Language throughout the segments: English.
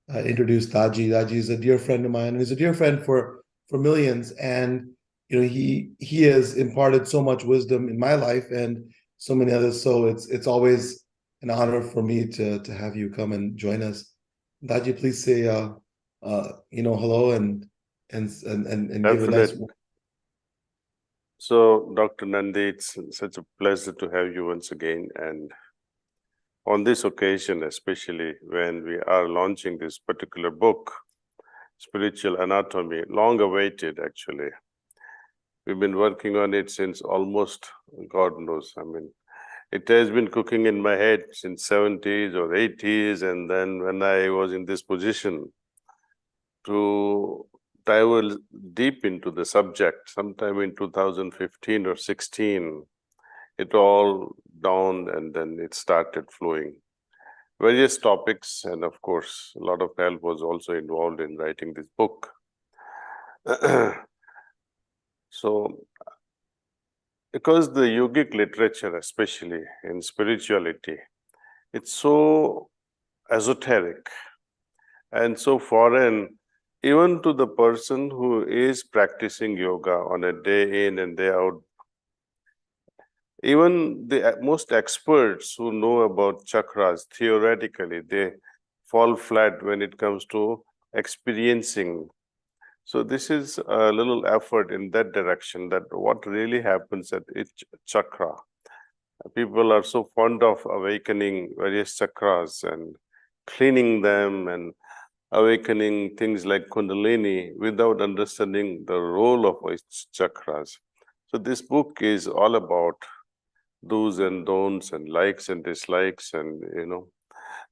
introduce Daaji. Daaji is a dear friend of mine, and he's a dear friend for millions. And he has imparted so much wisdom in my life and so many others. So it's always an honor for me to have you come and join us. Daaji, please say hello and give a nice. Definitely. So, Dr. Nandi, it's such a pleasure to have you once again. And on this occasion, especially when we are launching this particular book, Spiritual Anatomy, long awaited actually. We've been working on it since almost, God knows, it has been cooking in my head since 70s or 80s. And then when I was in this position to dive deep into the subject, sometime in 2015 or 16, it all dawned and then it started flowing. Various topics, and of course, a lot of help was also involved in writing this book. So, because the yogic literature, especially in spirituality, it's so esoteric and so foreign, even to the person who is practicing yoga on a day in and day out. Even the most experts who know about chakras, theoretically, they fall flat when it comes to experiencing. So this is a little effort in that direction, that what really happens at each chakra. People are so fond of awakening various chakras and cleaning them and awakening things like Kundalini without understanding the role of each chakras. So this book is all about do's and don'ts and likes and dislikes and,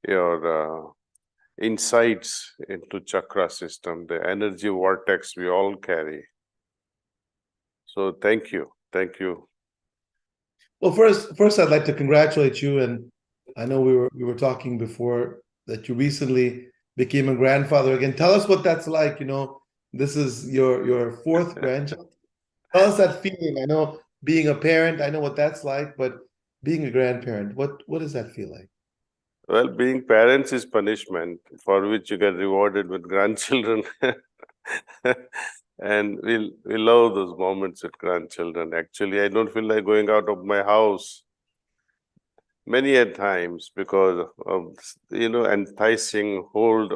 your insights into chakra system, the energy vortex we all carry. So thank you. Thank you. Well, first I'd like to congratulate you. And I know we were talking before that you recently became a grandfather again. Tell us what that's like. This is your fourth grandchild. Tell us that feeling. I know being a parent, I know what that's like, but being a grandparent, what does that feel like? Well, being parents is punishment for which you get rewarded with grandchildren. And we love those moments with grandchildren. Actually, I don't feel like going out of my house many a times because of, enticing hold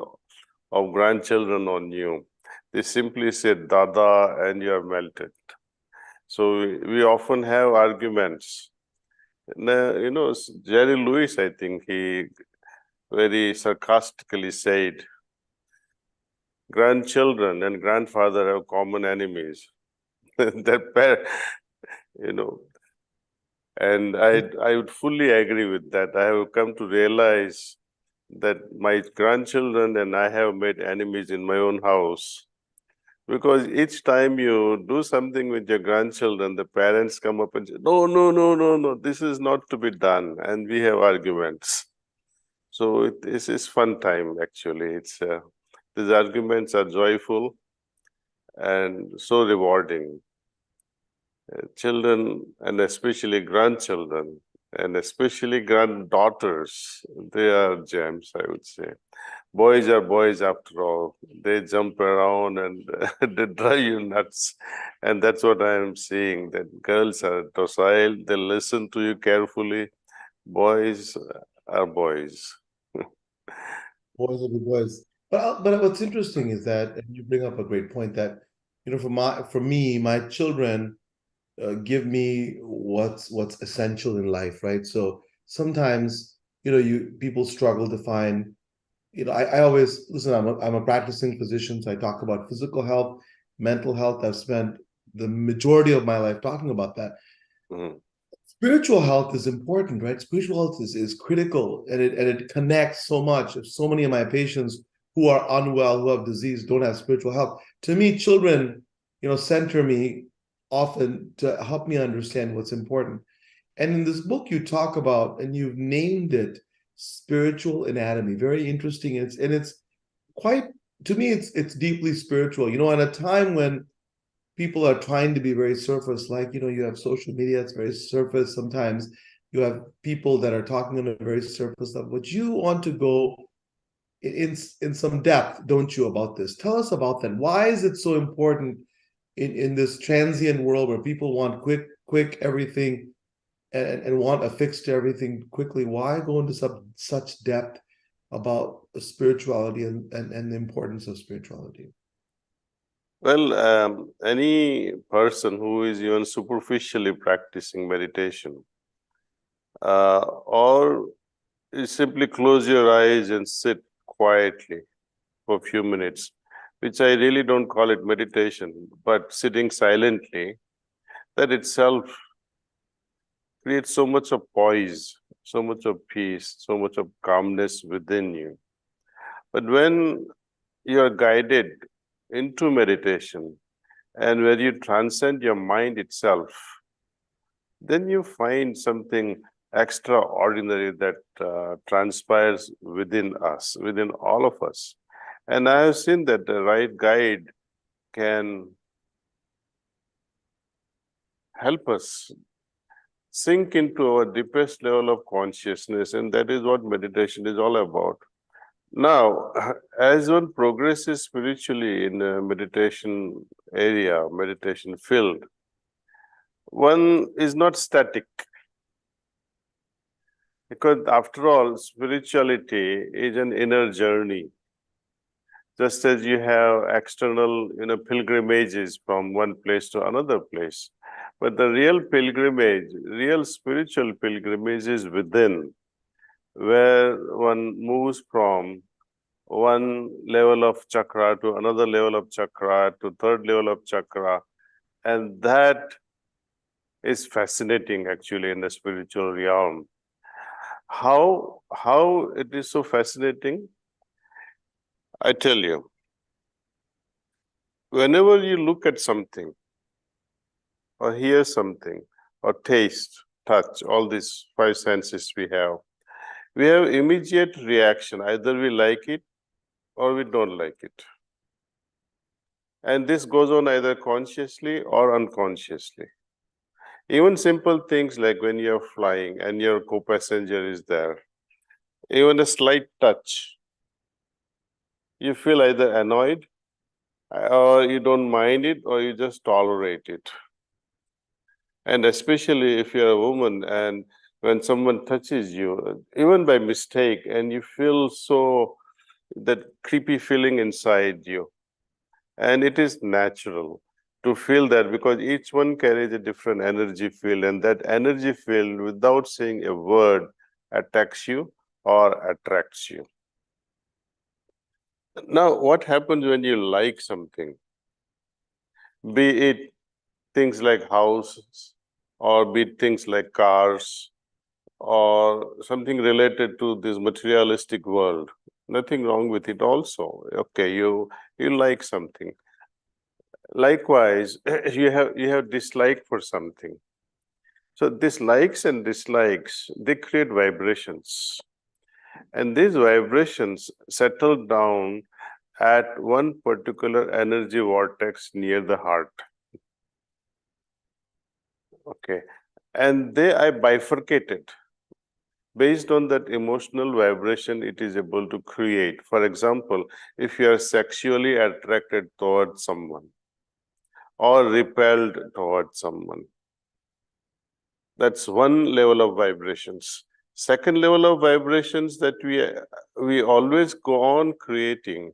of grandchildren on you. They simply say, Dada, and you're melted. So we often have arguments. Jerry Lewis, I think, he very sarcastically said, grandchildren and grandfather have common enemies. And I would fully agree with that. I have come to realize that my grandchildren and I have made enemies in my own house. Because each time you do something with your grandchildren, the parents come up and say, no, this is not to be done. And we have arguments. So this is fun time, actually. These arguments are joyful and so rewarding. Children, and especially grandchildren, and especially granddaughters, they are gems, I would say. Boys are boys after all. They jump around and they drive you nuts. And that's what I am seeing, that girls are docile, they listen to you carefully. Boys are boys. Boys will be boys. But what's interesting is that, and you bring up a great point, that for me, my children give me what's essential in life, right? So sometimes people struggle to find. I always listen. I'm a practicing physician, so I talk about physical health, mental health. I've spent the majority of my life talking about that. Mm-hmm. Spiritual health is important, right? Spiritual health is critical, and it connects so much. If so many of my patients who are unwell, who have disease, don't have spiritual health, to me, children, center me often to help me understand what's important. And in this book, you talk about, and you've named it, spiritual anatomy. Very interesting. It's quite, to me, it's deeply spiritual. At a time when people are trying to be very surface, like you have social media, it's very surface. Sometimes you have people that are talking on a very surface level, but you want to go in some depth, don't you, about this? Tell us about that. Why is it so important in this transient world where people want quick everything and want a fix to everything quickly? Why go into such depth about spirituality and the importance of spirituality? Well, any person who is even superficially practicing meditation, or you simply close your eyes and sit quietly for a few minutes, which I really don't call it meditation, but sitting silently, that itself creates so much of poise, so much of peace, so much of calmness within you. But when you are guided into meditation and where you transcend your mind itself, then you find something extraordinary that transpires within us, within all of us. And I have seen that the right guide can help us sink into our deepest level of consciousness, and that is what meditation is all about. Now, as one progresses spiritually in a meditation area, meditation field, one is not static. Because after all, spirituality is an inner journey. Just as you have external, pilgrimages from one place to another place. But the real pilgrimage, real spiritual pilgrimage is within, where one moves from one level of chakra to another level of chakra to third level of chakra. And that is fascinating actually in the spiritual realm. How it is so fascinating? I tell you, whenever you look at something or hear something or taste, touch, all these five senses we have immediate reaction. Either we like it or we don't like it. And this goes on either consciously or unconsciously. Even simple things like when you're flying and your co-passenger is there, even a slight touch, you feel either annoyed or you don't mind it or you just tolerate it. And especially if you're a woman and when someone touches you, even by mistake, and you feel so, that creepy feeling inside you. And it is natural to feel that because each one carries a different energy field, and that energy field, without saying a word, attacks you or attracts you. Now, what happens when you like something? Be it things like houses, or be it things like cars, or something related to this materialistic world. Nothing wrong with it also. Okay, you like something. Likewise, you have dislike for something. So these likes and dislikes, they create vibrations. And these vibrations settle down at one particular energy vortex near the heart. Okay. And they are bifurcated. Based on that emotional vibration it is able to create. For example, if you are sexually attracted towards someone or repelled towards someone, that's one level of vibrations. Second level of vibrations that we always go on creating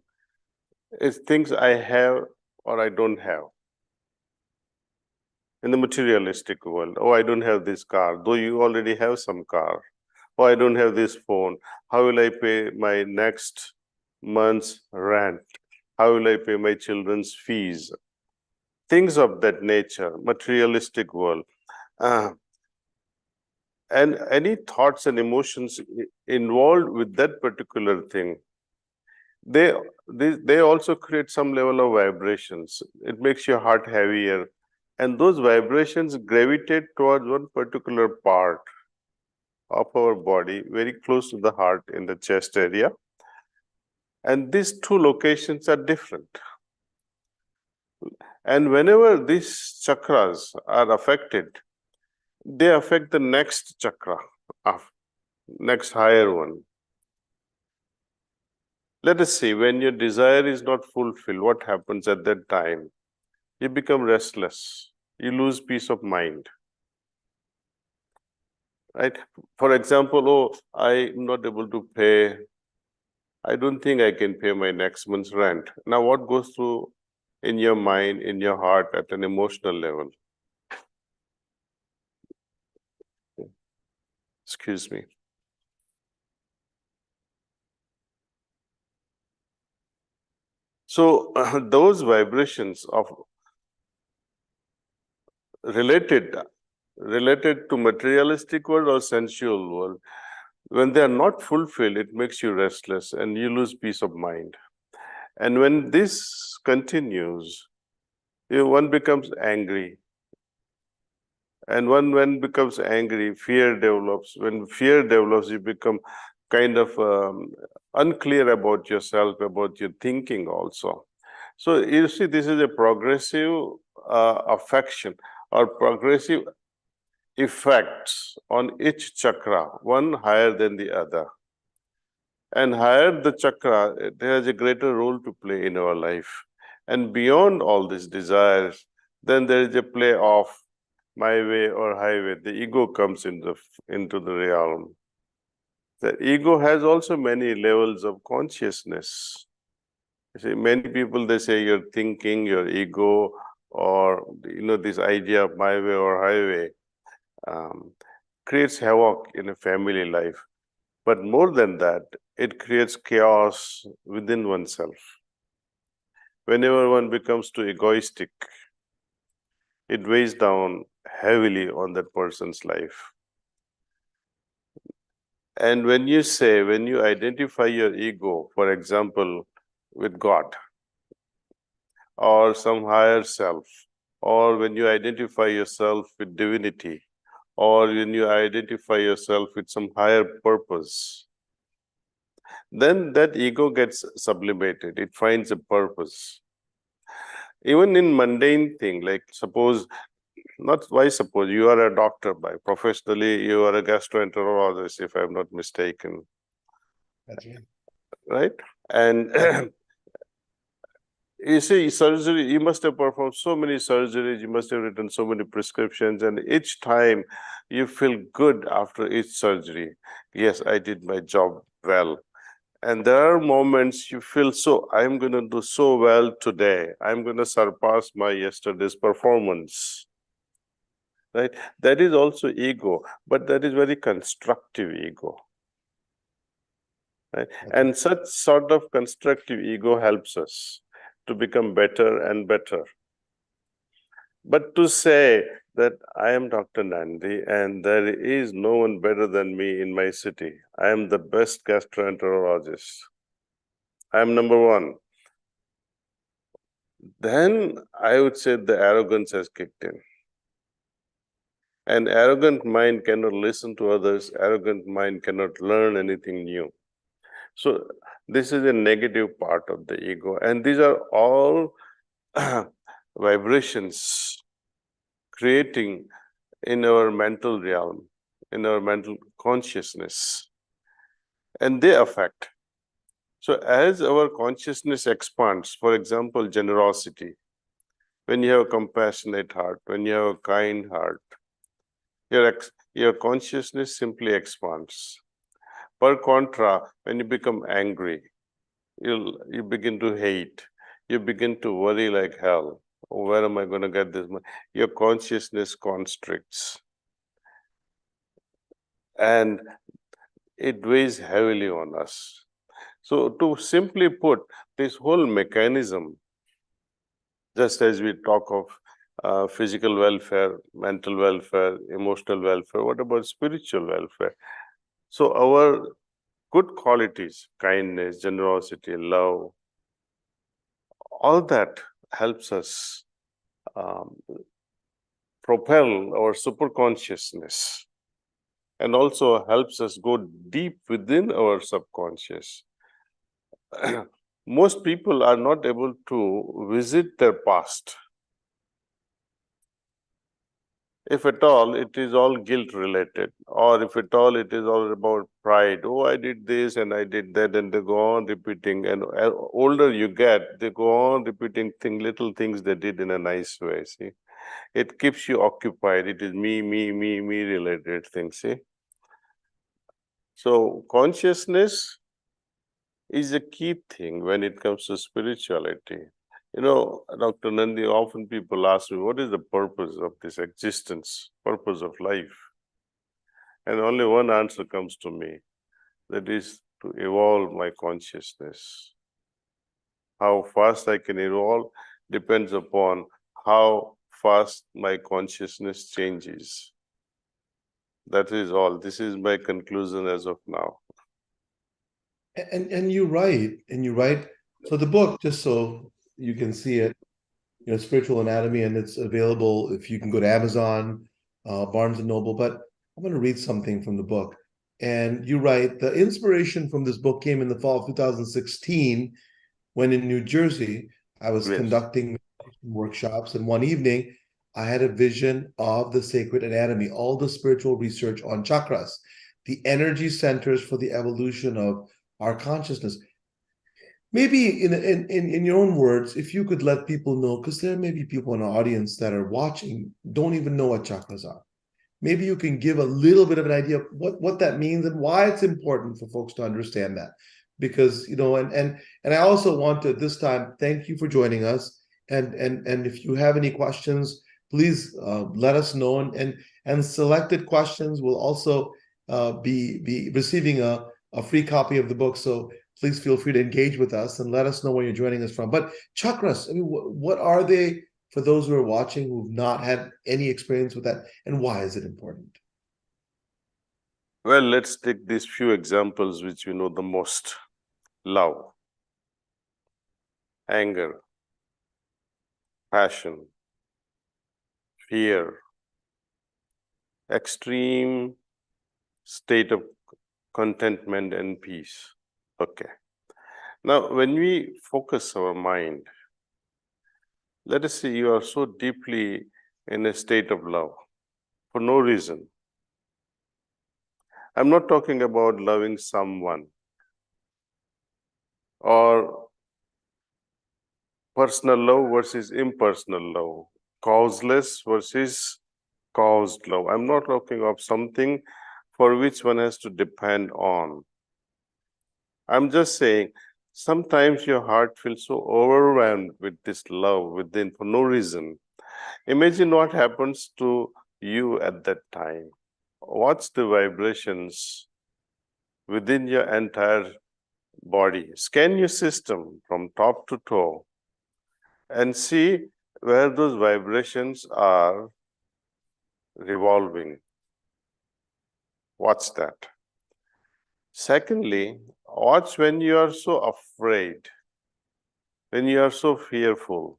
is things I have or I don't have. In the materialistic world, oh, I don't have this car, though you already have some car. Oh, I don't have this phone. How will I pay my next month's rent? How will I pay my children's fees? Things of that nature, materialistic world. And any thoughts and emotions involved with that particular thing, they also create some level of vibrations. It makes your heart heavier. And those vibrations gravitate towards one particular part of our body, very close to the heart in the chest area. And these two locations are different. And whenever these chakras are affected, they affect the next chakra, next higher one. Let us see, when your desire is not fulfilled, what happens at that time? You become restless. You lose peace of mind. Right? For example, oh, I'm not able to pay. I don't think I can pay my next month's rent. Now, what goes through in your mind, in your heart, at an emotional level? Excuse me. So, those vibrations of related to materialistic world or sensual world, when they are not fulfilled, it makes you restless and you lose peace of mind. And when this continues, one becomes angry. And when becomes angry, fear develops. When fear develops, you become kind of unclear about yourself, about your thinking also. So you see, this is a progressive affection or progressive effects on each chakra, one higher than the other. And higher the chakra, it has a greater role to play in our life. And beyond all these desires, then there is a play of my way or highway. The ego comes into the realm. The ego has also many levels of consciousness. You see, many people, they say your thinking, your ego, or this idea of my way or highway creates havoc in a family life. But more than that, it creates chaos within oneself. Whenever one becomes too egoistic, it weighs down heavily on that person's life. And when you identify your ego, for example, with God or some higher self, or when you identify yourself with divinity, or when you identify yourself with some higher purpose, then that ego gets sublimated. It finds a purpose. Even in mundane thing, like suppose you are a doctor by professionally, you are a gastroenterologist, if I'm not mistaken. That's right. Right? And you see, surgery, you must have performed so many surgeries, you must have written so many prescriptions, and each time you feel good after each surgery. Yes, I did my job well. And there are moments you feel I'm going to do so well today. I'm going to surpass my yesterday's performance. Right? That is also ego, but that is very constructive ego. Right? And such sort of constructive ego helps us to become better and better. But to say that I am Dr. Nandi and there is no one better than me in my city, I am the best gastroenterologist, I am number one, then I would say the arrogance has kicked in. An arrogant mind cannot listen to others, arrogant mind cannot learn anything new. So this is a negative part of the ego, and these are all vibrations creating in our mental realm, in our mental consciousness, and they affect. So as our consciousness expands, for example, generosity, when you have a compassionate heart, when you have a kind heart, your consciousness simply expands. Per contra, when you become angry, you begin to hate, you begin to worry like hell. Oh, where am I going to get this money? Your consciousness constricts. And it weighs heavily on us. So to simply put, this whole mechanism, just as we talk of physical welfare, mental welfare, emotional welfare, what about spiritual welfare? So our good qualities, kindness, generosity, love, all that helps us propel our superconsciousness and also helps us go deep within our subconscious. Most people are not able to visit their past. If at all, it is all guilt related, or if at all, it is all about pride. Oh, I did this and I did that, and they go on repeating. And as older you get, they go on repeating little things they did in a nice way. See, it keeps you occupied. It is me, me related things. See, so consciousness is a key thing when it comes to spirituality. You know, Dr. Nandi, often people ask me, what is the purpose of this existence, purpose of life? And only one answer comes to me, that is to evolve my consciousness. How fast I can evolve depends upon how fast my consciousness changes. That is all. This is my conclusion as of now. And you're right, and you're right. So the book, just so you can see it, you know, Spiritual Anatomy, and it's available if you can go to Amazon, Barnes and Noble. But I'm going to read something from the book. And you're right, the inspiration from this book came in the fall of 2016, when in New Jersey, I was conducting workshops, and one evening I had a vision of the sacred anatomy, all the spiritual research on chakras, the energy centers for the evolution of our consciousness. Maybe in your own words, if you could let people know, because there may be people in the audience that are watching, don't even know what chakras are. Maybe you can give a little bit of an idea of what that means and why it's important for folks to understand that. Because, you know, and I also want to this time thank you for joining us. And if you have any questions, please let us know. And selected questions will also be receiving a free copy of the book. So please feel free to engage with us and let us know where you're joining us from. But chakras, I mean, what are they for those who are watching who've not had any experience with that, and why is it important? Well, let's take these few examples which we know the most. Love, anger, passion, fear, extreme state of contentment and peace. Okay. Now, when we focus our mind, let us say you are so deeply in a state of love for no reason. I'm not talking about loving someone or personal love versus impersonal love, causeless versus caused love. I'm not talking of something for which one has to depend on. I'm just saying, sometimes your heart feels so overwhelmed with this love within for no reason. Imagine what happens to you at that time. Watch the vibrations within your entire body. Scan your system from top to toe and see where those vibrations are revolving. Watch that. Secondly, watch when you are so afraid, when you are so fearful.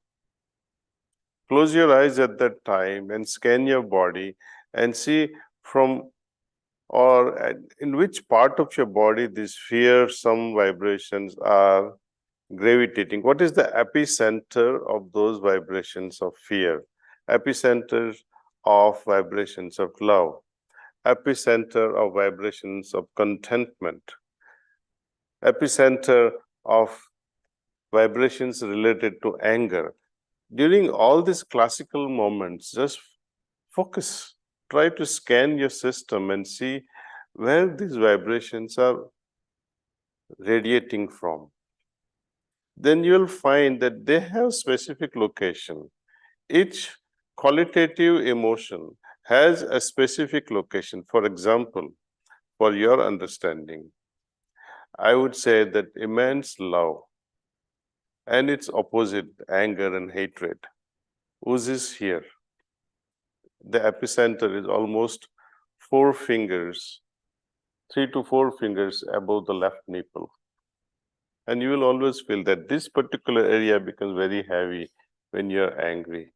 Close your eyes at that time and scan your body and see from or in which part of your body these fearsome vibrations are gravitating. What is the epicenter of those vibrations of fear? Epicenter of vibrations of love. Epicenter of vibrations of contentment. Epicenter of vibrations related to anger. During all these classical moments, just focus. Try to scan your system and see where these vibrations are radiating from. Then you'll find that they have specific location. Each qualitative emotion has a specific location. For example, for your understanding, I would say that immense love and its opposite, anger and hatred, oozes here. The epicenter is almost 4 fingers, 3 to 4 fingers above the left nipple. And you will always feel that this particular area becomes very heavy when you're angry.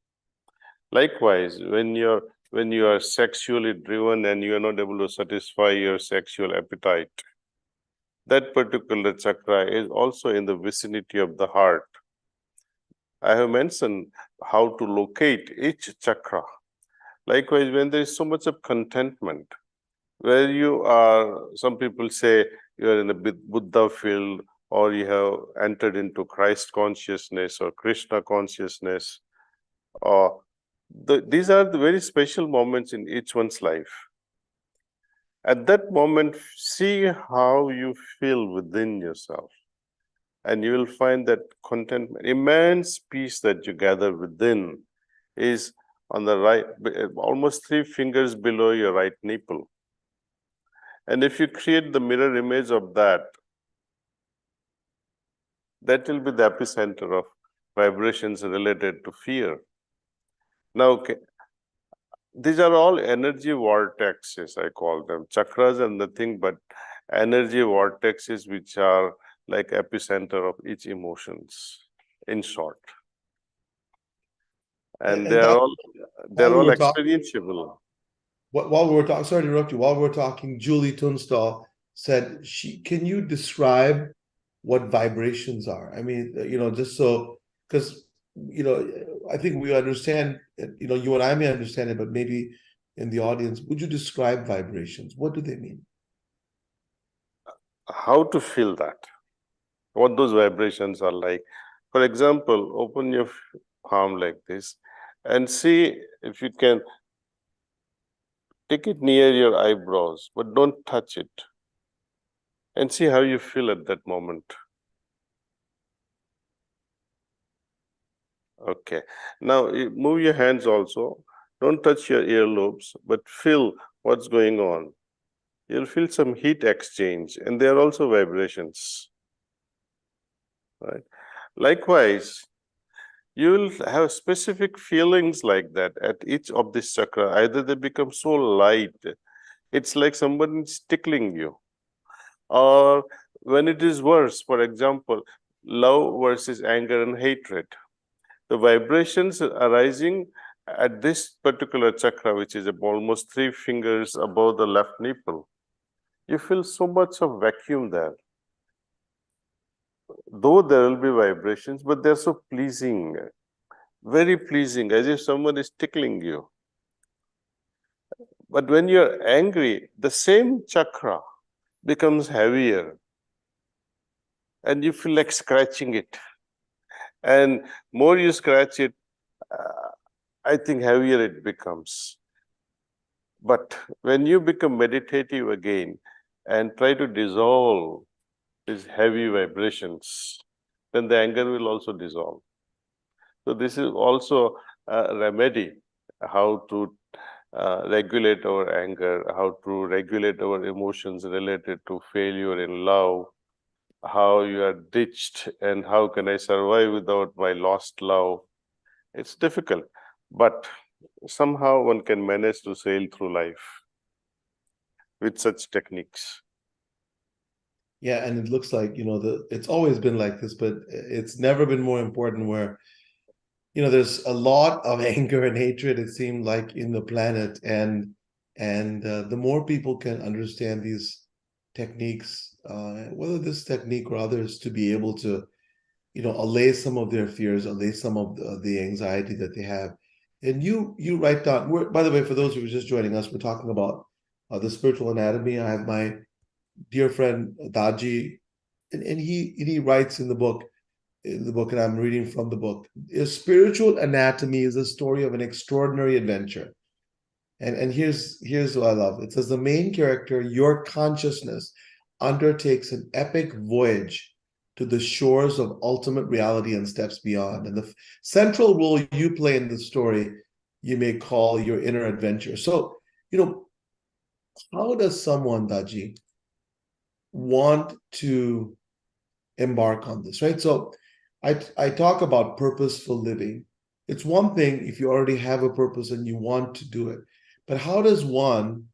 Likewise, when you are sexually driven and you are not able to satisfy your sexual appetite, that particular chakra is also in the vicinity of the heart. I have mentioned how to locate each chakra. Likewise, when there is so much of contentment, where you are, some people say you are in the Buddha field, or you have entered into Christ consciousness or Krishna consciousness, or these are the very special moments in each one's life. At that moment, see how you feel within yourself, and you will find that contentment, immense peace that you gather within is on the right, almost 3 fingers below your right nipple. And if you create the mirror image of that, that will be the epicenter of vibrations related to fear. Now, okay, these are all energy vortexes, I call them. Chakras are nothing but energy vortexes, which are like epicenter of each emotions, in short. And And that, they're while we all were talking, experientiable. while we were talking, sorry to interrupt you. While we were talking, Julie Tunstall said, "Can you describe what vibrations are?" I mean, just so, because I think we understand. You and I may understand it, but maybe in the audience, would you describe vibrations? What do they mean? How to feel that, what those vibrations are like. For example, open your palm like this and see if you can take it near your eyebrows, but don't touch it, and see how you feel at that moment. Okay. Now you move your hands also. Don't touch your earlobes, but feel what's going on. You'll feel some heat exchange, and they are also vibrations. Right? Likewise, you will have specific feelings like that at each of this chakra. Either they become so light, it's like somebody is tickling you. Or when it is worse, for example, love versus anger and hatred. The vibrations arising at this particular chakra, which is almost 3 fingers above the left nipple, you feel so much of vacuum there. Though there will be vibrations, but they're so pleasing, very pleasing, as if someone is tickling you. But when you're angry, the same chakra becomes heavier, and you feel like scratching it. And more you scratch it, I think heavier it becomes. But when you become meditative again and try to dissolve these heavy vibrations, then the anger will also dissolve. So this is also a remedy, how to regulate our anger, how to regulate our emotions related to failure in love, how you are ditched, and how can I survive without my lost love. It's difficult, but somehow one can manage to sail through life with such techniques. Yeah, and it looks like it's always been like this, but it's never been more important. Where there's a lot of anger and hatred, it seemed like, in the planet, and the more people can understand these techniques, whether this technique or others, to be able to allay some of their fears, allay some of the anxiety that they have. And you write down, by the way, for those who are just joining us, we're talking about the spiritual anatomy. I have my dear friend Daaji, and he writes in the book, and I'm reading from the book. A spiritual anatomy is a story of an extraordinary adventure. And here's what I love. It says, the main character, your consciousness, undertakes an epic voyage to the shores of ultimate reality and steps beyond. And the central role you play in the story, you may call your inner adventure. So, how does someone, Daaji, want to embark on this, right? So I talk about purposeful living. It's one thing if you already have a purpose and you want to do it, but how does one,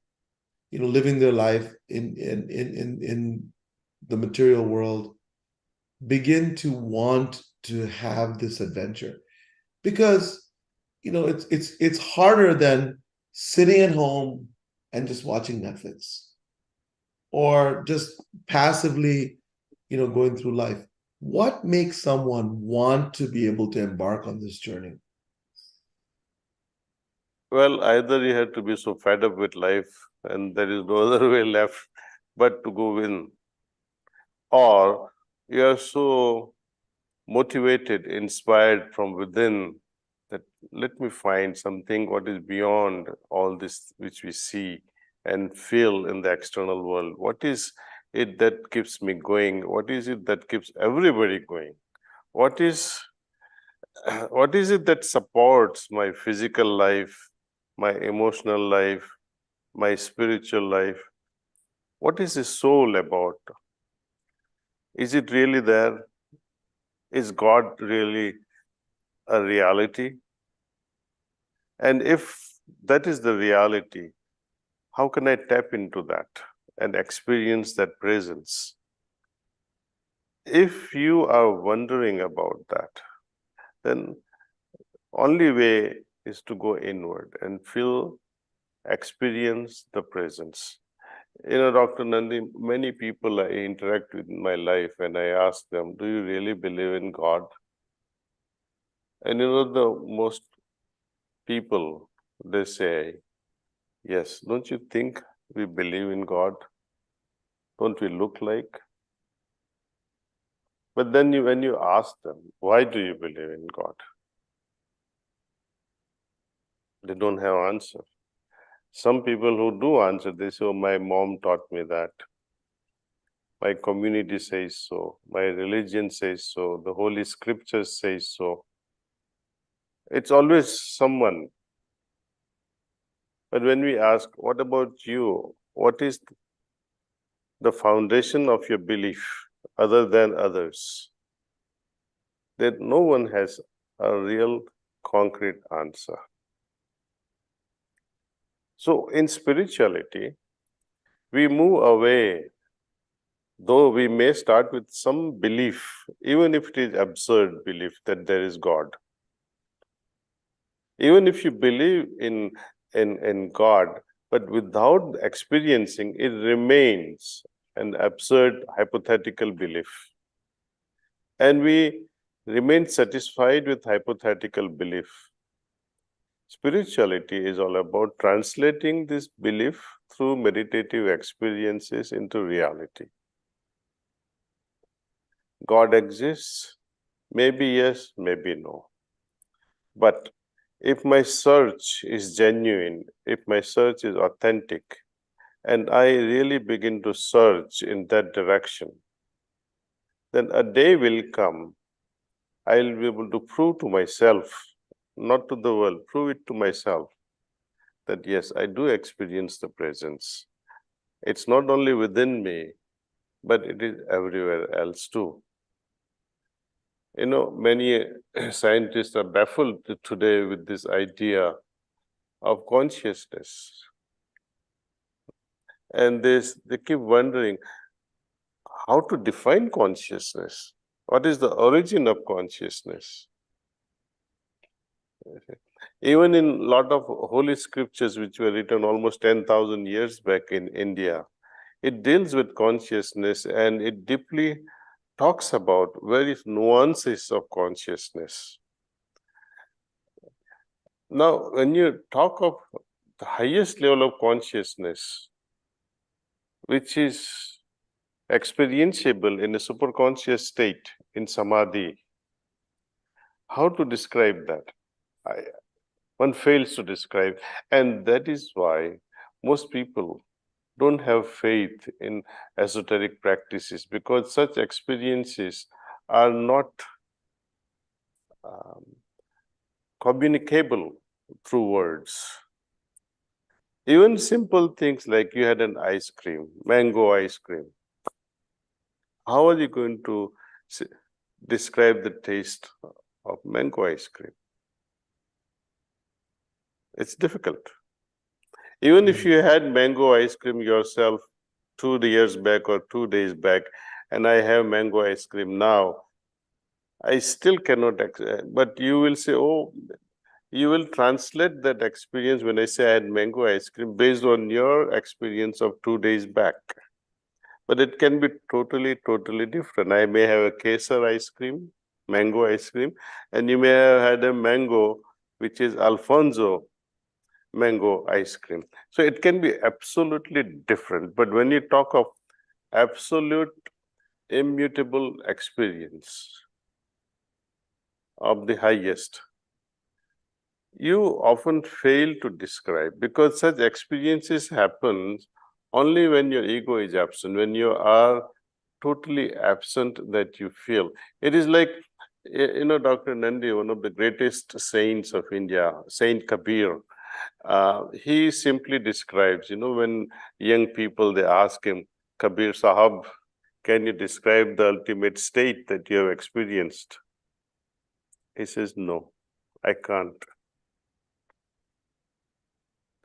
living their life in the material world, begin to want to have this adventure? Because it's harder than sitting at home and just watching Netflix, or just passively going through life. What makes someone want to be able to embark on this journey? Well, either you have to be so fed up with life and there is no other way left but to go in, or you are so motivated, inspired from within that let me find something what is beyond all this which we see and feel in the external world. What is it that keeps me going? What is it that keeps everybody going? What is what is it that supports my physical life, my emotional life, my spiritual life? What is the soul about? Is it really there? Is God really a reality? And if that is the reality, how can I tap into that and experience that presence? If you are wondering about that, then only way is to go inward and feel, experience the presence. Dr. Nandi, many people I interact with in my life and I ask them, do you really believe in God? And the most people, they say, yes, don't you think we believe in God? Don't we look like? But then when you ask them, why do you believe in God? They don't have answer. Some people who do answer, they say, oh, my mom taught me that. My community says so. My religion says so. The Holy Scriptures say so. It's always someone. But when we ask, what about you? What is the foundation of your belief other than others? That no one has a real concrete answer. So in spirituality, we move away, though we may start with some belief, even if it is absurd belief that there is God. Even if you believe in God, but without experiencing, it remains an absurd hypothetical belief. And we remain satisfied with hypothetical belief. Spirituality is all about translating this belief through meditative experiences into reality. God exists? Maybe yes, maybe no. But if my search is genuine, if my search is authentic, and I really begin to search in that direction, then a day will come, I'll be able to prove to myself, not to the world, prove it to myself, that yes, I do experience the presence. It's not only within me, but it is everywhere else too. Many scientists are baffled today with this idea of consciousness. And they keep wondering how to define consciousness. What is the origin of consciousness? Even in a lot of holy scriptures which were written almost 10,000 years back in India, it deals with consciousness and it deeply talks about various nuances of consciousness. Now, when you talk of the highest level of consciousness, which is experienceable in a superconscious state, in samadhi, how to describe that? One fails to describe. And that is why most people don't have faith in esoteric practices, because such experiences are not communicable through words. Even simple things like you had an ice cream, mango ice cream. How are you going to describe the taste of mango ice cream? It's difficult. Even if you had mango ice cream yourself 2 years back or 2 days back, and I have mango ice cream now, I still cannot, but you will say, oh, you will translate that experience when I say I had mango ice cream based on your experience of 2 days back. But it can be totally, totally different. I may have a kesar ice cream, mango ice cream, and you may have had a mango, which is Alfonso, mango ice cream. So it can be absolutely different. But when you talk of absolute immutable experience of the highest, you often fail to describe, because such experiences happen only when your ego is absent, when you are totally absent that you feel. It is like, Dr. Nandi, one of the greatest saints of India, Saint Kabir, he simply describes, when young people, they ask him, Kabir Sahab, can you describe the ultimate state that you have experienced? He says, no, I can't.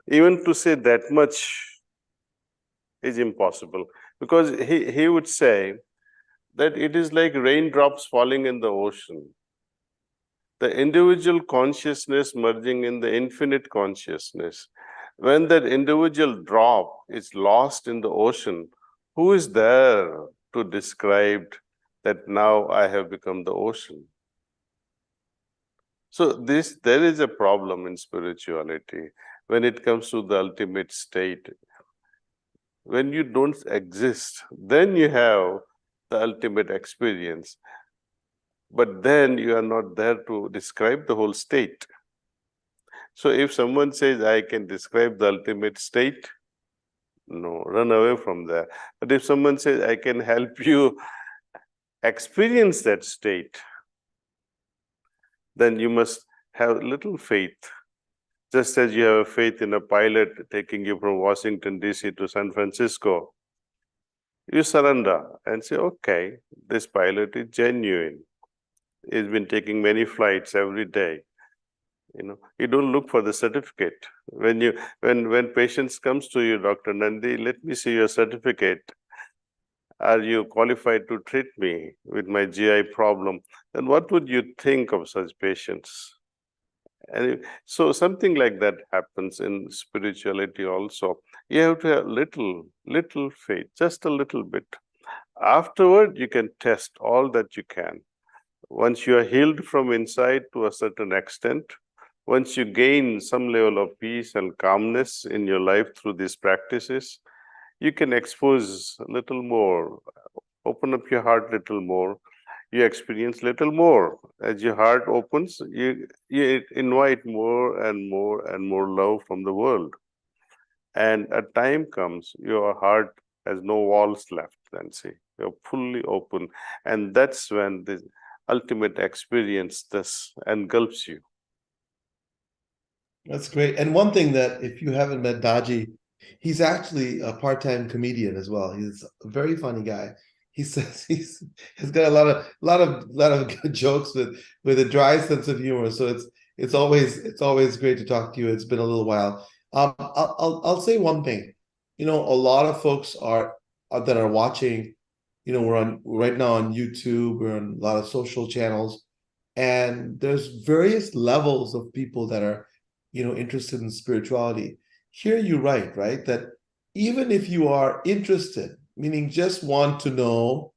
Even to say that much is impossible, because he would say that it is like raindrops falling in the ocean. The individual consciousness merging in the infinite consciousness. When that individual drop is lost in the ocean, who is there to describe that now I have become the ocean? So there is a problem in spirituality when it comes to the ultimate state. When you don't exist, then you have the ultimate experience. But then you are not there to describe the whole state. So if someone says, I can describe the ultimate state, no, run away from there. But if someone says, I can help you experience that state, then you must have little faith. Just as you have a faith in a pilot taking you from Washington, D.C. to San Francisco, you surrender and say, okay, this pilot is genuine. He's been taking many flights every day. You don't look for the certificate. When patients comes to you, Dr. Nandi, let me see your certificate. Are you qualified to treat me with my GI problem? Then what would you think of such patients? And so something like that happens in spirituality also. You have to have little faith, just a little bit. Afterward, you can test all that you can. Once you are healed from inside to a certain extent, once you gain some level of peace and calmness in your life through these practices, you can expose a little more, open up your heart a little more, you experience little more. As your heart opens, you invite more and more and more love from the world. And a time comes, your heart has no walls left, Nancy. You're fully open. And that's when the ultimate experience this engulfs you. That's great. And one thing that, if you haven't met Daaji, he's actually a part-time comedian as well. He's a very funny guy. He says he's got a lot of good jokes with a dry sense of humor. So it's always great to talk to you. It's been a little while. I'll say one thing. A lot of folks that are watching. We're on right now on YouTube. We're on a lot of social channels, and there's various levels of people that are interested in spirituality. Here you write, right, that even if you are interested, meaning just want to know,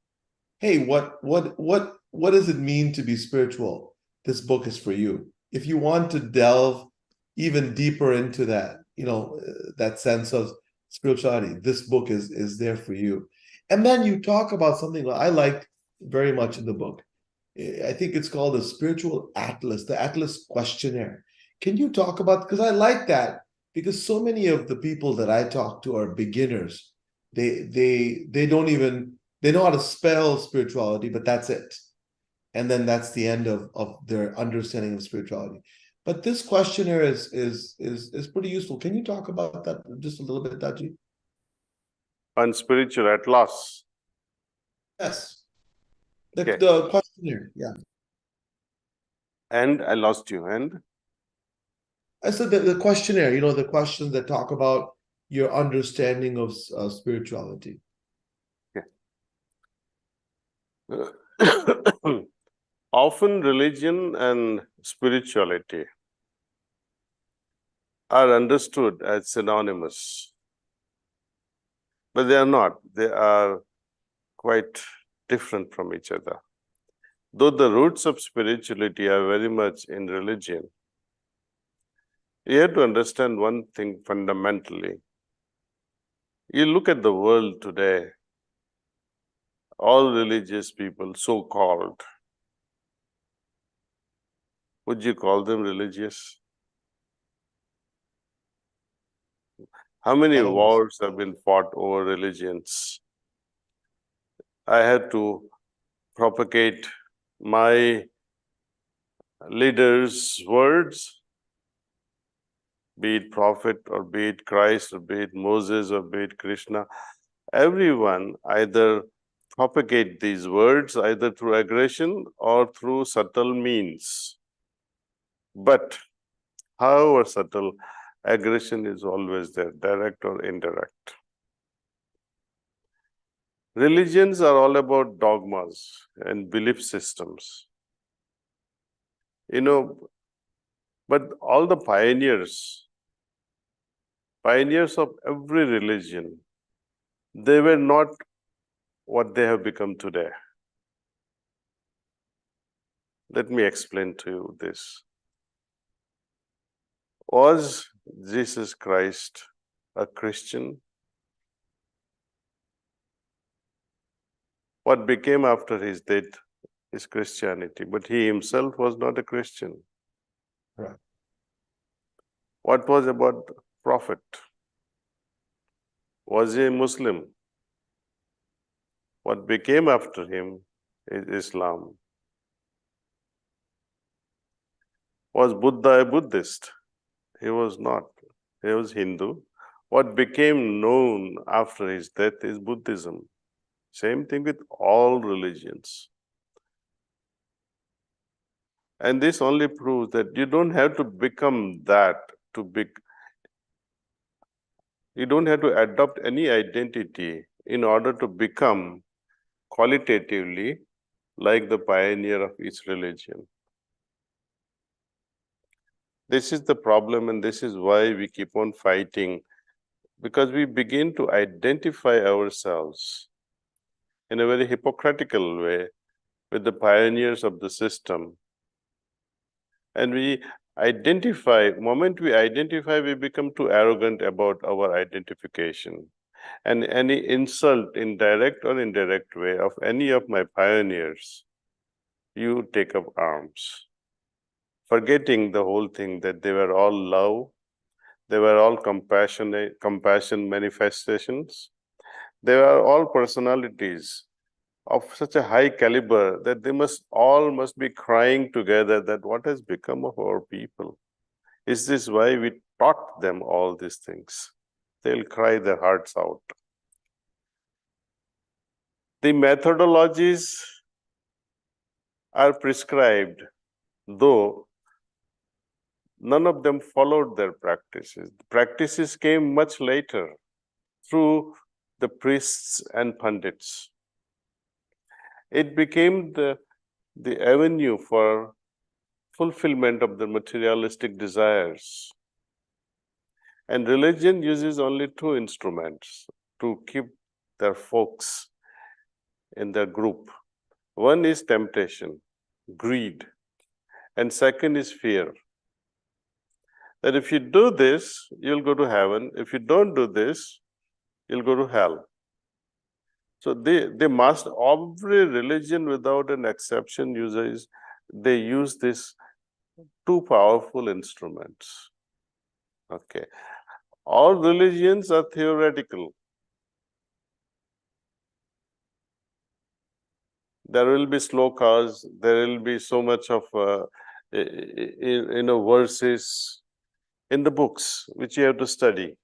hey, what does it mean to be spiritual? This book is for you. If you want to delve even deeper into that, that sense of spirituality, this book is there for you. And then you talk about something that I liked very much in the book. I think it's called the Spiritual Atlas, the Atlas Questionnaire. Can you talk about, because I like that, because so many of the people that I talk to are beginners. They don't even, they know how to spell spirituality, but that's it. And then that's the end of their understanding of spirituality. But this questionnaire is pretty useful. Can you talk about that just a little bit, Daaji? On spiritual atlas. Yes. Okay. The questionnaire, yeah. And I lost you. And I said that the questionnaire, the questions that talk about your understanding of spirituality. okay. Often religion and spirituality are understood as synonymous, but they are not. They are quite different from each other. Though the roots of spirituality are very much in religion, You have to understand one thing fundamentally. You look at the world today, all religious people, so-called, would you call them religious? How many Thousands. wars have been fought over religions? I had to propagate my leaders' words, be it prophet or be it Christ or be it Moses or be it Krishna. Everyone either propagate these words either through aggression or through subtle means. But however subtle, aggression is always there, direct or indirect. Religions are all about dogmas and belief systems. But all the pioneers of every religion, they were not what they have become today. Let me explain to you this. Was Jesus Christ a Christian? What became after his death is Christianity, but he himself was not a Christian. Right. What was about Prophet? Was he a Muslim? What became after him is Islam. Was Buddha a Buddhist? He was not. He was Hindu. What became known after his death is Buddhism. Same thing with all religions. And this only proves that you don't have to become that to be. You don't have to adopt any identity in order to become qualitatively like the pioneer of each religion. This is the problem, and this is why we keep on fighting, because we begin to identify ourselves in a very hypocritical way with the pioneers of the system. And moment we identify, we become too arrogant about our identification. And any insult in direct or indirect way of any of my pioneers, you take up arms, forgetting the whole thing that they were all love, they were all compassion manifestations, they were all personalities of such a high caliber that they must be crying together that what has become of our people? Is this why we taught them all these things? They'll cry their hearts out. The methodologies are prescribed, though none of them followed their practices. The practices came much later through the priests and pundits. It became the avenue for fulfillment of the materialistic desires. And religion uses only two instruments to keep their folks in their group. One is temptation, greed, and second is fear. That if you do this, you'll go to heaven. If you don't do this, you'll go to hell. So they must, every religion without an exception they use these two powerful instruments. Okay. All religions are theoretical. There will be slokas, there will be so much of verses in the books which you have to study.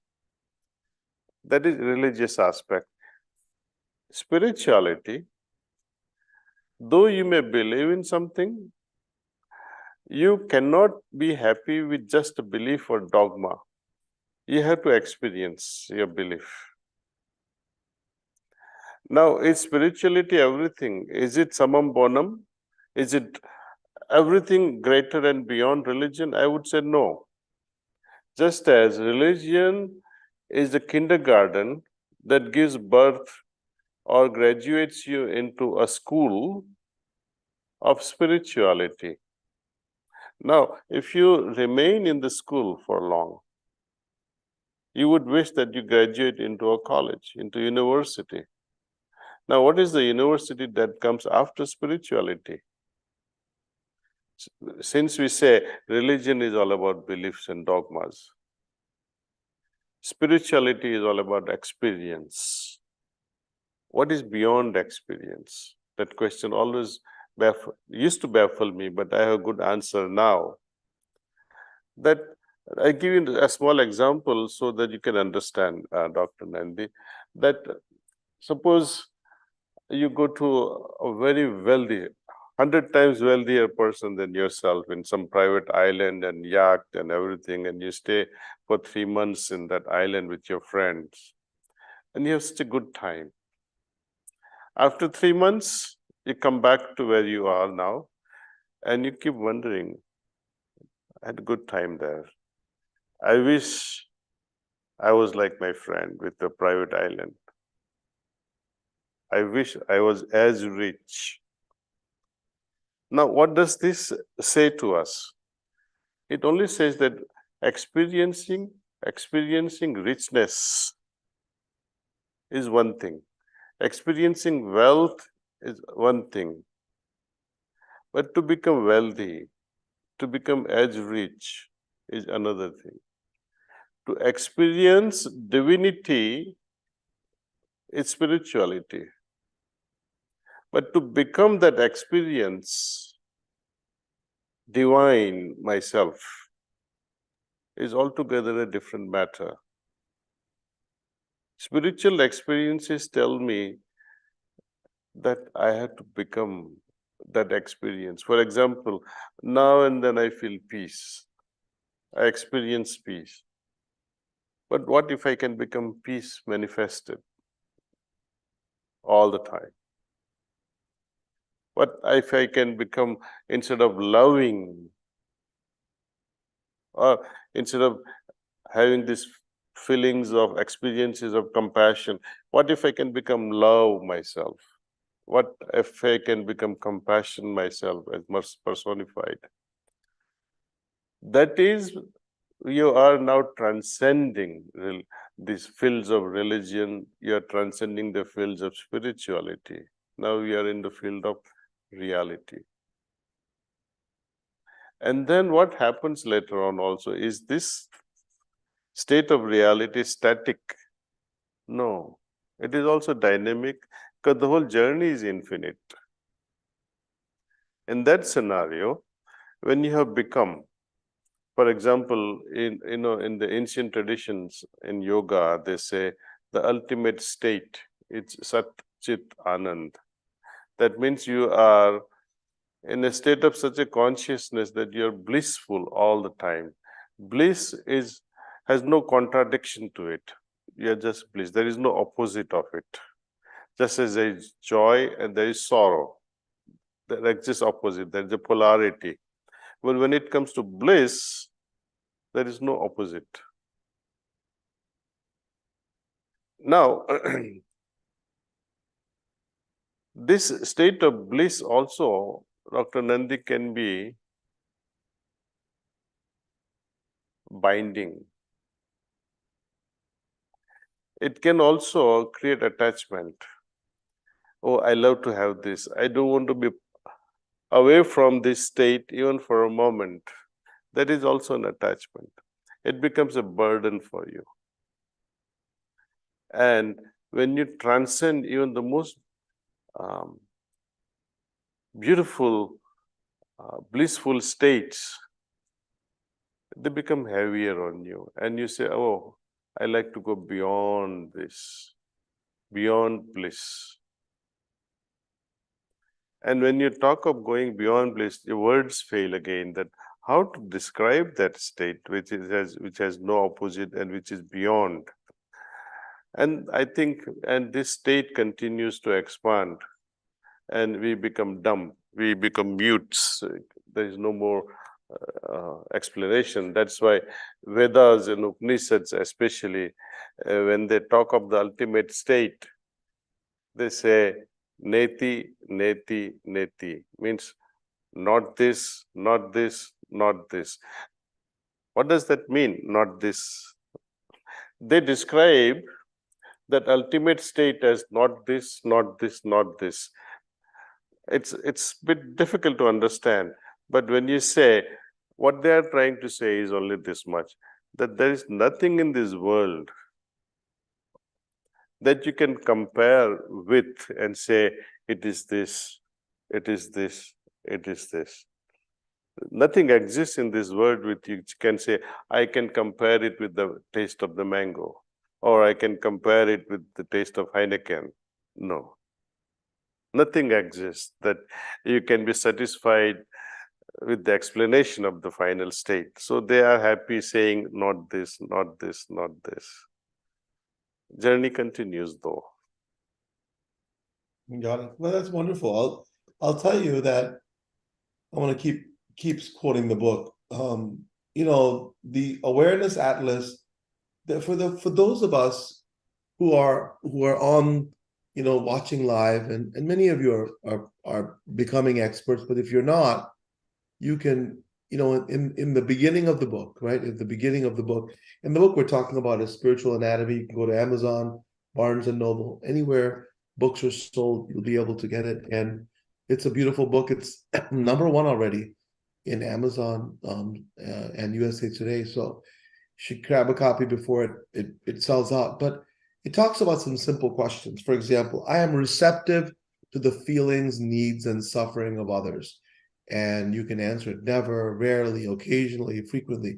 That is religious aspect. Spirituality, though you may believe in something, you cannot be happy with just a belief or dogma. You have to experience your belief. Now, is spirituality everything? Is it summum bonum? Is it everything greater and beyond religion? I would say no. Just as religion is the kindergarten that gives birth or graduates you into a school of spirituality. Now, if you remain in the school for long, you would wish that you graduate into a college, into university. Now, what is the university that comes after spirituality? Since we say religion is all about beliefs and dogmas, spirituality is all about experience. What is beyond experience? That question always used to baffle me, but I have a good answer now. That I give you a small example so that you can understand, Dr. Nandi, that suppose you go to a very wealthy, 100 times wealthier person than yourself in some private island and yacht and everything, and you stay for 3 months in that island with your friends, and you have such a good time. After 3 months, you come back to where you are now, and you keep wondering, I had a good time there. I wish I was like my friend with the private island. I wish I was as rich. Now, what does this say to us? It only says that experiencing richness is one thing. Experiencing wealth is one thing. But to become wealthy, to become as rich is another thing. To experience divinity is spirituality. But to become that experience, divine myself, is altogether a different matter. Spiritual experiences tell me that I have to become that experience. For example, now and then I feel peace. I experience peace. But what if I can become peace manifested all the time? What if I can become, instead of loving, or instead of having these feelings of experiences of compassion, what if I can become love myself? What if I can become compassion myself as much personified? That is, you are now transcending these fields of religion, you are transcending the fields of spirituality. Now you are in the field of reality. And then what happens later on also is this state of reality static? No, it is also dynamic because the whole journey is infinite. In that scenario, when you have become, for example, in the ancient traditions in yoga, they say the ultimate state, it's Sat Chit Anand. That means you are in a state of such a consciousness that you're blissful all the time. Bliss has no contradiction to it. You're just bliss. There is no opposite of it. Just as there is joy and there is sorrow, there exists opposite. There is a polarity. But when it comes to bliss, there is no opposite. Now, this state of bliss also, Dr. Nandi, can be binding. It can also create attachment. Oh, I love to have this. I don't want to be away from this state even for a moment. That is also an attachment. It becomes a burden for you. And when you transcend even the most beautiful, blissful states, they become heavier on you. And you say, oh, I like to go beyond this, beyond bliss. And when you talk of going beyond bliss, your words fail again, that how to describe that state which has no opposite and which is beyond. And I think, and this state continues to expand, and we become dumb, we become mutes. There is no more explanation. That's why Vedas and Upanishads, especially when they talk of the ultimate state, they say neti, neti, neti, means not this, not this, not this. What does that mean, not this? They describe that ultimate state as not this, not this, not this. It's a bit difficult to understand, but when you say, what they are trying to say is only this much, that there is nothing in this world that you can compare with and say, it is this, it is this, it is this. Nothing exists in this world which you can say, I can compare it with the taste of the mango, or I can compare it with the taste of Heineken. No. Nothing exists that you can be satisfied with the explanation of the final state. So they are happy saying, not this, not this, not this. Journey continues though. Got it. Well, that's wonderful. I'll tell you that I want to keeps quoting the book. The Awareness Atlas, that for those of us who are on, watching live, and many of you are becoming experts, but if you're not, you can, in the beginning of the book, right? At the beginning of the book, in the book we're talking about is spiritual anatomy. You can go to Amazon, Barnes and Noble, anywhere books are sold, you'll be able to get it. And it's a beautiful book. It's number one already in Amazon and USA Today. So you should grab a copy before it sells out. But it talks about some simple questions. For example, I am receptive to the feelings, needs, and suffering of others. And you can answer it never, rarely, occasionally, frequently.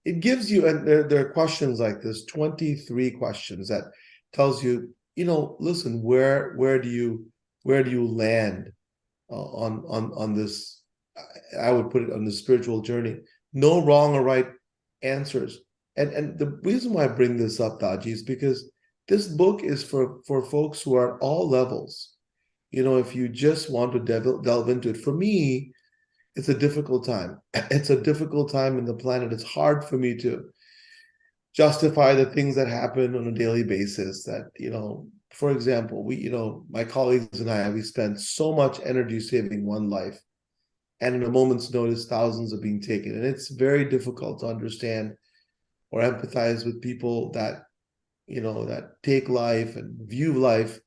It gives you, and there are questions like this, 23 questions that tells you, listen, where do you land on this? I would put it on the spiritual journey. No wrong or right answers. And the reason why I bring this up, Daaji, is because this book is for folks who are at all levels. If you just want to delve into it, for me, it's a difficult time. It's a difficult time in the planet. It's hard for me to justify the things that happen on a daily basis. That, for example, my colleagues and I, we spend so much energy saving one life. And in a moment's notice, thousands are being taken. And it's very difficult to understand or empathize with people that, that take life and view life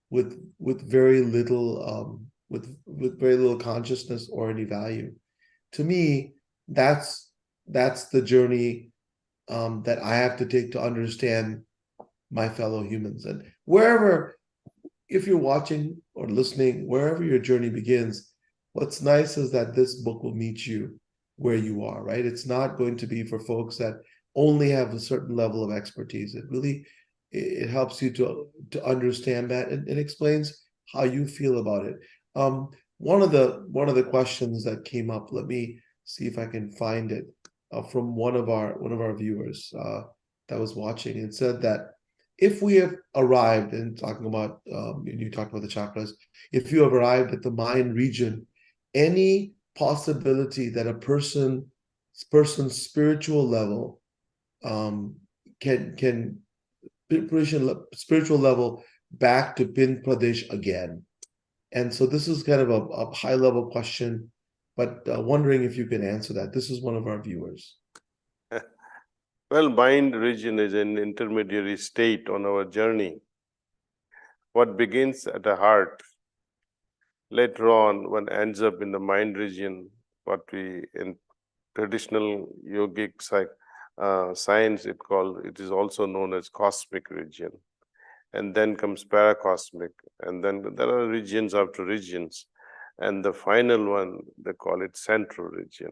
with very little with very little consciousness or any value. To me, that's the journey that I have to take to understand my fellow humans. And wherever, if you're watching or listening, wherever your journey begins, what's nice is that this book will meet you where you are, right? It's not going to be for folks that only have a certain level of expertise. It helps you to understand that, and it explains how you feel about it. One of the questions that came up, let me see if I can find it, from one of our viewers that was watching. It said that if we have arrived, and talking about, you talked about the chakras, if you have arrived at the mind region, any possibility that a person's spiritual level can spiritual level back to Pin Pradesh again. And so this is kind of a high level question, but wondering if you can answer that. This is one of our viewers. Well, mind region is an intermediary state on our journey. What begins at the heart, later on, one ends up in the mind region, what we in traditional yogic science it is also known as cosmic region. And then comes paracosmic, and then there are regions after regions. And the final one, they call it central region.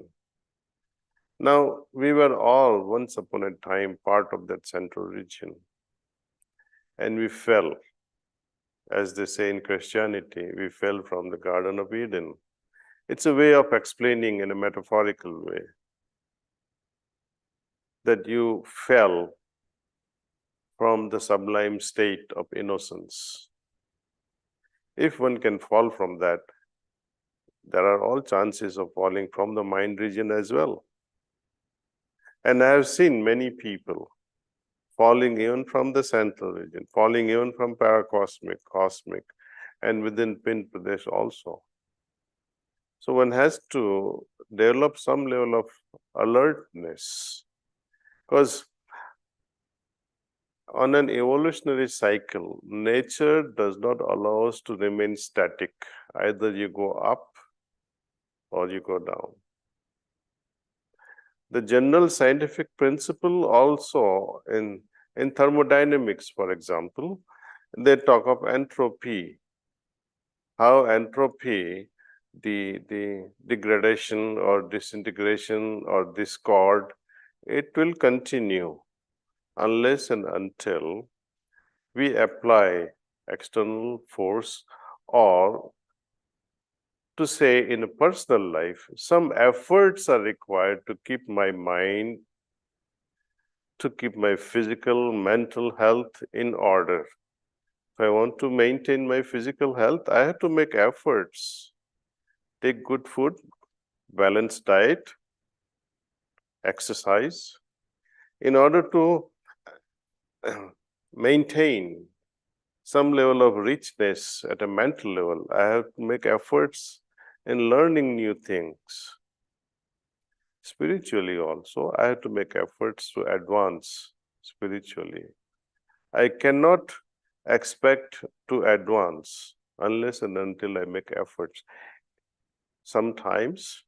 Now, we were all once upon a time part of that central region. And we fell, as they say in Christianity, we fell from the Garden of Eden. It's a way of explaining in a metaphorical way that you fell from the sublime state of innocence. If one can fall from that, there are all chances of falling from the mind region as well. And I have seen many people falling even from the central region, falling even from paracosmic, cosmic, and within Pin Pradesh also. So one has to develop some level of alertness, because on an evolutionary cycle, nature does not allow us to remain static. Either you go up or you go down. The general scientific principle also in thermodynamics, for example, they talk of entropy. How entropy, the degradation or disintegration or discord, it will continue unless and until we apply external force, or to say in a personal life, some efforts are required to keep my mind, to keep my physical, mental health in order. If I want to maintain my physical health, I have to make efforts. Take good food, balanced diet, exercise, in order to maintain some level of richness at a mental level. I have to make efforts in learning new things. Spiritually also, I have to make efforts to advance spiritually. I cannot expect to advance unless and until I make efforts. Sometimes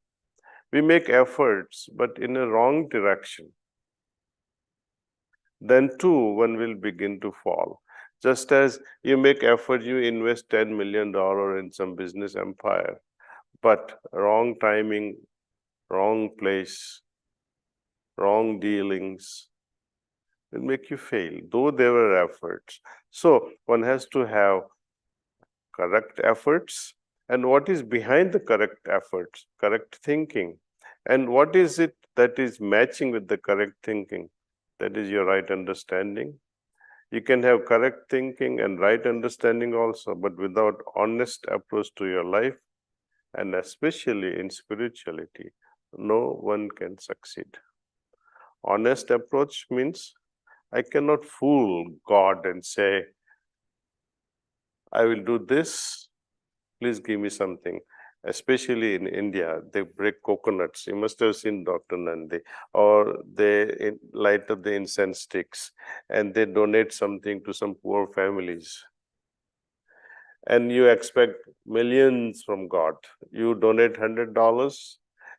we make efforts, but in a wrong direction. Then too, one will begin to fall. Just as you make effort, you invest $10 million in some business empire, but wrong timing, wrong place, wrong dealings will make you fail, though there were efforts. So one has to have correct efforts. And what is behind the correct efforts? Correct thinking. And what is it that is matching with the correct thinking? That is your right understanding. You can have correct thinking and right understanding also, but without honest approach to your life, and especially in spirituality, no one can succeed. Honest approach means I cannot fool God and say, I will do this, please give me something. Especially in India, they break coconuts. You must have seen Dr. Nandi. Or they light up the incense sticks and they donate something to some poor families. And you expect millions from God. You donate $100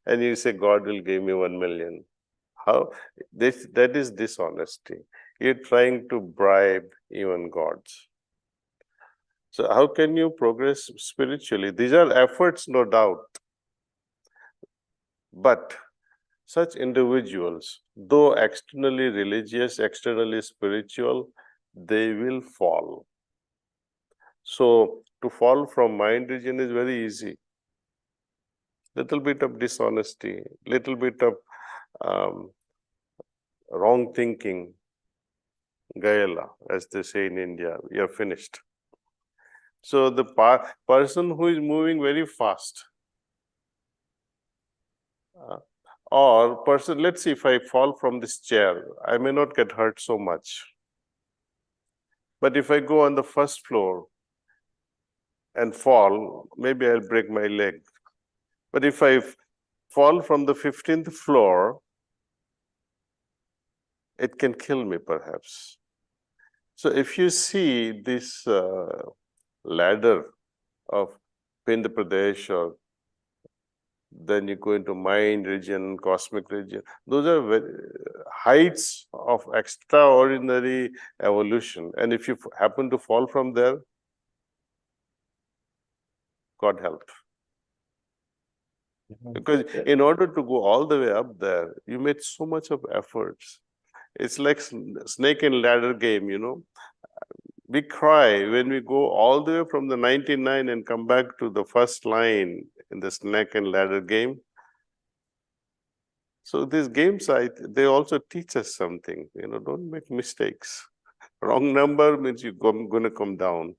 and you say, God will give me 1 million. How? That is dishonesty. You're trying to bribe even gods. So how can you progress spiritually? These are efforts, no doubt. But such individuals, though externally religious, externally spiritual, they will fall. So to fall from mind region is very easy. Little bit of dishonesty, little bit of wrong thinking, gayala, as they say in India, you're finished. So the person who is moving very fast, or person, let's see, if I fall from this chair, I may not get hurt so much. But if I go on the first floor and fall, maybe I'll break my leg. But if I fall from the 15th floor, it can kill me perhaps. So if you see this ladder of Pind Pradesh, or then you go into mind region, cosmic region, those are heights of extraordinary evolution. And if you happen to fall from there, God help. Because in order to go all the way up there, you made so much of efforts. It's like snake and ladder game, you know. We cry when we go all the way from the 99 and come back to the first line in the snake and ladder game. So these games, they also teach us something, you know, don't make mistakes. Wrong number means you're going to come down.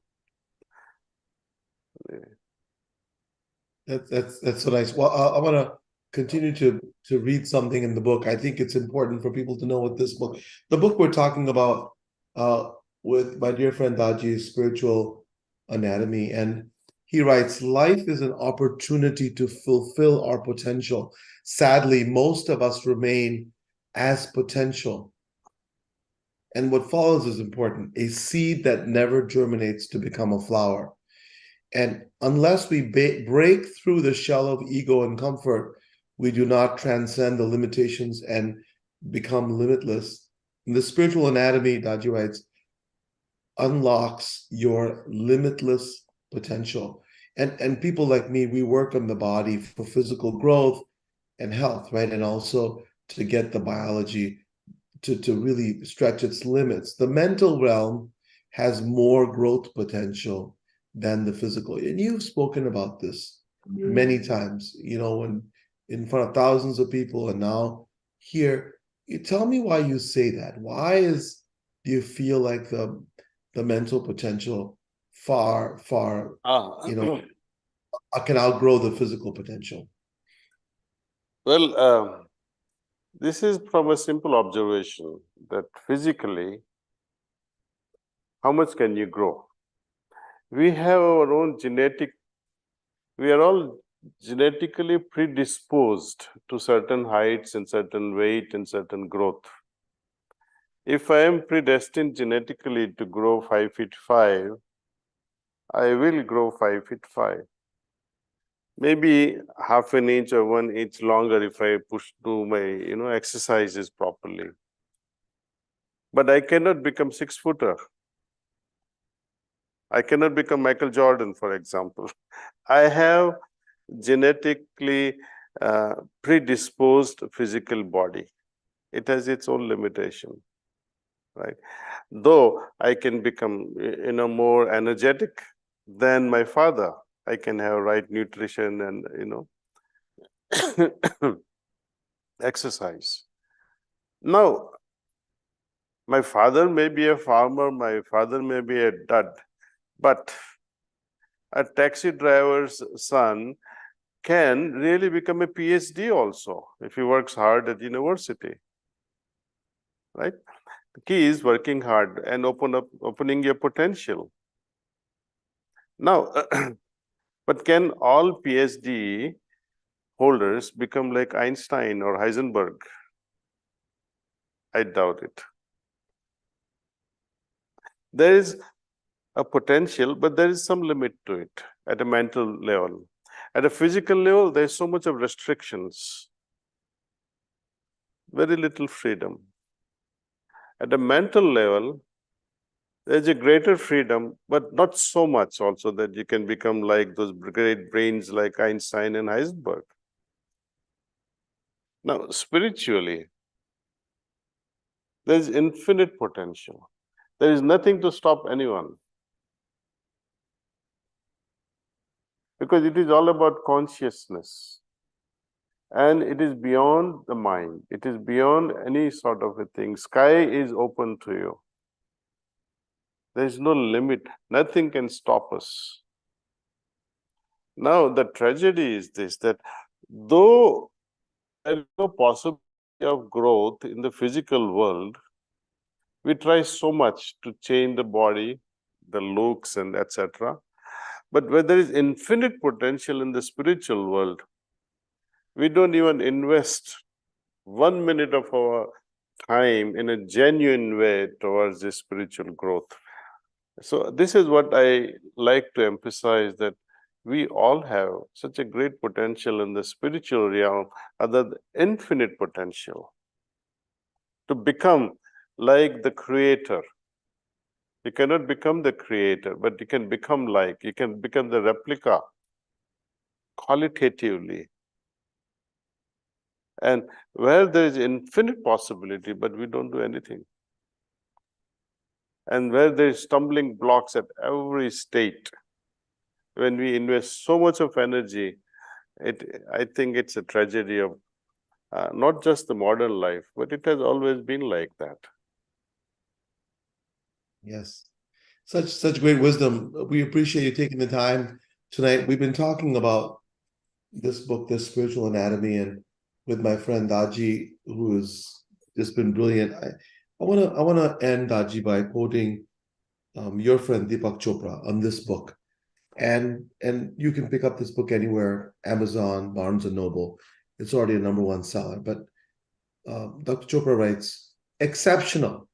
That's so nice. Well, I want to continue to read something in the book. I think it's important for people to know what this book, the book we're talking about with my dear friend Daaji, Spiritual Anatomy. And He writes, life is an opportunity to fulfill our potential. Sadly, most of us remain as potential. And what follows is important, a seed that never germinates to become a flower. And unless we break through the shell of ego and comfort, we do not transcend the limitations and become limitless. In the spiritual anatomy, Daaji writes, unlocks your limitless potential. And people like me, we work on the body for physical growth and health, right? And also to get the biology to really stretch its limits. The mental realm has more growth potential than the physical. And you've spoken about this many times, when in front of thousands of people and now here. You tell me why you say that. Do you feel like the mental potential far, can outgrow the physical potential? Well, this is from a simple observation that physically, how much can you grow? We have our own we are all genetically predisposed to certain heights and certain weight and certain growth. If I am predestined genetically to grow 5 feet 5, I will grow 5 feet 5. Maybe half an inch or 1 inch longer if I do my exercises properly. But I cannot become 6-footer. I cannot become Michael Jordan, for example. I have genetically predisposed physical body. It has its own limitation, right? Though I can become more energetic than my father. I can have right nutrition and exercise. Now, my father may be a farmer, my father may be a dud, but a taxi driver's son can really become a PhD also if he works hard at university, right? The key is working hard and opening your potential. Now, but can all PhD holders become like Einstein or Heisenberg? I doubt it. There is a potential, but there is some limit to it at a mental level. At a physical level, there's so much of restrictions, very little freedom. At a mental level, there's a greater freedom, but not so much also that you can become like those great brains like Einstein and Heisenberg. Now, spiritually, there's infinite potential. There is nothing to stop anyone. Because it is all about consciousness. And it is beyond the mind. It is beyond any sort of a thing. Sky is open to you. There is no limit. Nothing can stop us. Now, the tragedy is this, that though there is no possibility of growth in the physical world, we try so much to change the body, the looks, and etc. But where there is infinite potential in the spiritual world, we don't even invest 1 minute of our time in a genuine way towards this spiritual growth. So this is what I like to emphasize, that we all have such a great potential in the spiritual realm, infinite potential to become like the creator. You cannot become the creator, but you can become you can become the replica qualitatively. And where there is infinite possibility, but we don't do anything. And where there is stumbling blocks at every state, when we invest so much of energy, I think it's a tragedy of not just the modern life, but it has always been like that. Yes. Such great wisdom. We appreciate you taking the time tonight. We've been talking about this book, This Spiritual Anatomy, and with my friend Daaji, who has just been brilliant. I wanna end, Daaji, by quoting your friend Deepak Chopra on this book. And you can pick up this book anywhere, Amazon, Barnes and Noble. It's already a #1 seller. But Dr. Chopra writes, exceptional.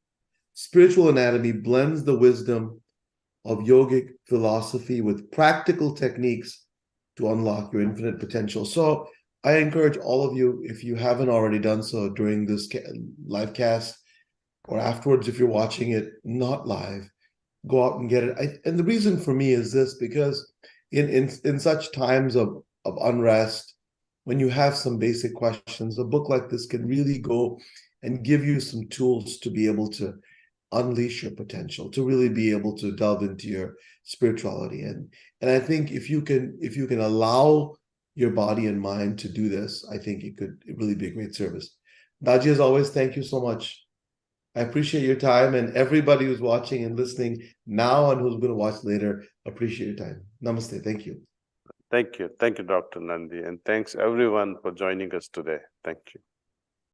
Spiritual anatomy blends the wisdom of yogic philosophy with practical techniques to unlock your infinite potential. So I encourage all of you, if you haven't already done so during this live cast or afterwards, if you're watching it not live, go out and get it. And the reason for me is this, because in such times of unrest, when you have some basic questions, a book like this can really go and give you some tools to be able to unleash your potential, to really be able to delve into your spirituality. And I think if you can allow your body and mind to do this, I think it could really be a great service. Daaji, as always, thank you so much. I appreciate your time, and everybody who's watching and listening now and who's going to watch later, appreciate your time. Namaste. Thank you. Thank you. Thank you, Dr. Nandi. And thanks everyone for joining us today. Thank you.